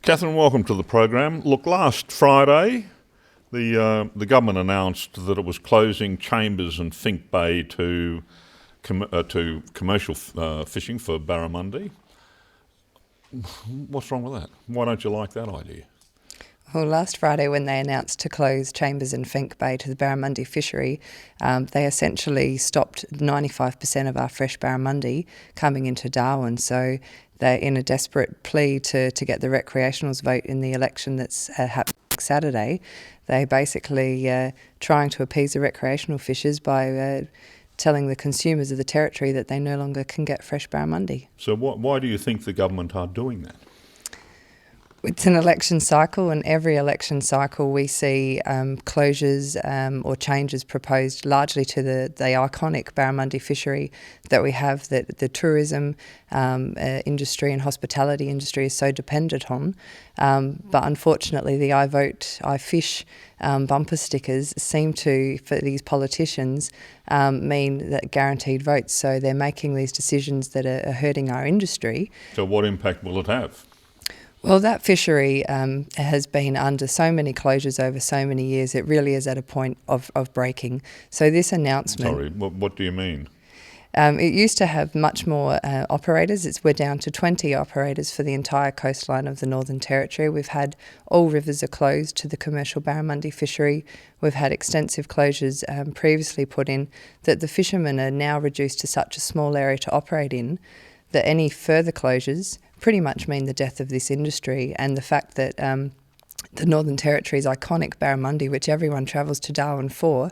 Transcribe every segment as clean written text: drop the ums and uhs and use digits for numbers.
Katherine, welcome to the program. Look, last Friday, the government announced that it was closing Chambers and Fink Bay to commercial fishing for barramundi. What's wrong with that? Why don't you like that idea? Well, last Friday when they announced to close Chambers and Fink Bay to the barramundi fishery, they essentially stopped 95% of our fresh barramundi coming into Darwin. So they're in a desperate plea to get the recreationals vote in the election that's happening Saturday. They're basically trying to appease the recreational fishers by telling the consumers of the territory that they no longer can get fresh barramundi. So why do you think the government are doing that? It's an election cycle, and every election cycle we see closures or changes proposed largely to the iconic barramundi fishery that we have, that the tourism industry and hospitality industry is so dependent on. But unfortunately, the I vote, I fish bumper stickers seem to, for these politicians, mean that guaranteed votes. So they're making these decisions that are hurting our industry. So what impact will it have? Well, that fishery has been under so many closures over so many years, it really is at a point of breaking. So this announcement... Sorry, what do you mean? It used to have much more operators. We're down to 20 operators for the entire coastline of the Northern Territory. We've had all rivers are closed to the commercial barramundi fishery. We've had extensive closures previously put in that the fishermen are now reduced to such a small area to operate in that any further closures pretty much mean the death of this industry, and the fact that the Northern Territory's iconic barramundi, which everyone travels to Darwin for,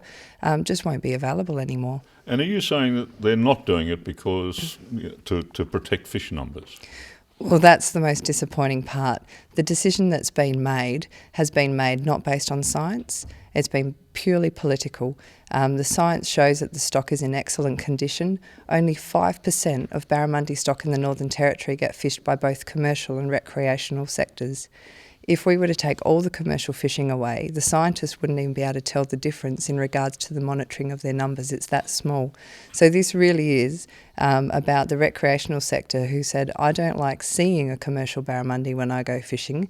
just won't be available anymore. And are you saying that they're not doing it because to protect fish numbers? Well, that's the most disappointing part. The decision that's been made has been made not based on science. It's been purely political. The science shows that the stock is in excellent condition. Only 5% of barramundi stock in the Northern Territory get fished by both commercial and recreational sectors. If we were to take all the commercial fishing away, the scientists wouldn't even be able to tell the difference in regards to the monitoring of their numbers. It's that small. So this really is about the recreational sector who said, I don't like seeing a commercial barramundi when I go fishing.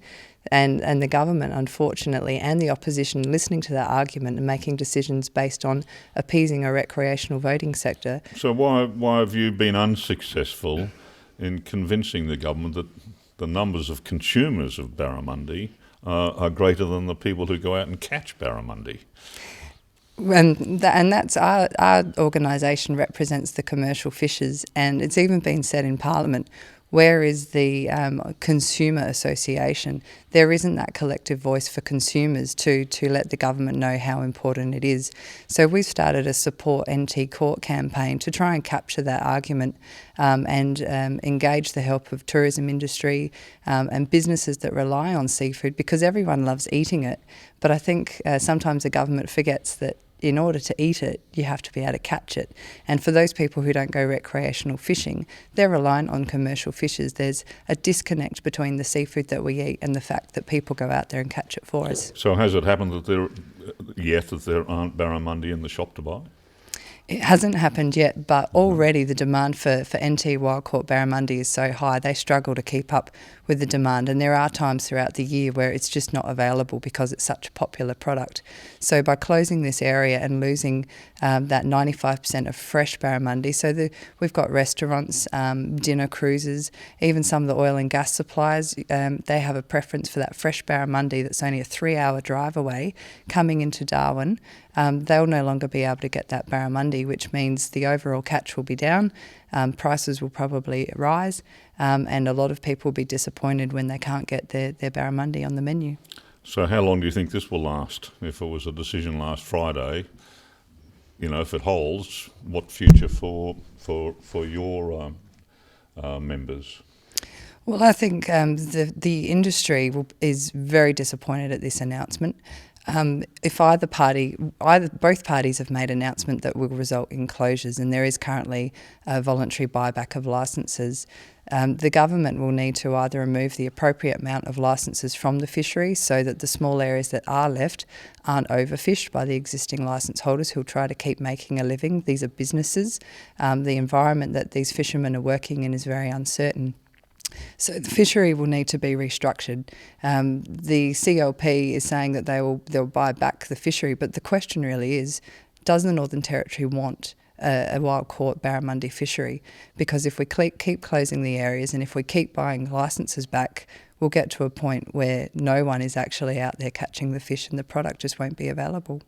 And the government, unfortunately, and the opposition listening to that argument and making decisions based on appeasing a recreational voting sector. So why have you been unsuccessful in convincing the government that the numbers of consumers of barramundi are greater than the people who go out and catch barramundi? And that's our organisation represents the commercial fishers, and it's even been said in Parliament, where is the consumer association? There isn't that collective voice for consumers to let the government know how important it is. So we've started a Support NT Court campaign to try and capture that argument and engage the help of tourism industry and businesses that rely on seafood, because everyone loves eating it. But I think sometimes the government forgets that in order to eat it, you have to be able to catch it. And for those people who don't go recreational fishing, they're reliant on commercial fishers. There's a disconnect between the seafood that we eat and the fact that people go out there and catch it for us. So has it happened that there aren't barramundi in the shop to buy? It hasn't happened yet, but already the demand for NT wild caught barramundi is so high, they struggle to keep up with the demand. And there are times throughout the year where it's just not available because it's such a popular product. So by closing this area and losing that 95% of fresh barramundi, so we've got restaurants, dinner cruises, even some of the oil and gas suppliers, they have a preference for that fresh barramundi that's only a 3-hour drive away coming into Darwin. They'll no longer be able to get that barramundi, which means the overall catch will be down, prices will probably rise, and a lot of people will be disappointed when they can't get their barramundi on the menu. So how long do you think this will last? If it was a decision last Friday, if it holds, what future for your members? Well, I think the industry is very disappointed at this announcement. If both parties have made an announcement that will result in closures, and there is currently a voluntary buyback of licences, the government will need to either remove the appropriate amount of licences from the fishery so that the small areas that are left aren't overfished by the existing licence holders who'll try to keep making a living. These are businesses. The environment that these fishermen are working in is very uncertain. So the fishery will need to be restructured. The CLP is saying that they'll buy back the fishery, but the question really is, does the Northern Territory want a wild caught barramundi fishery? Because if we keep closing the areas and if we keep buying licences back, we'll get to a point where no one is actually out there catching the fish and the product just won't be available.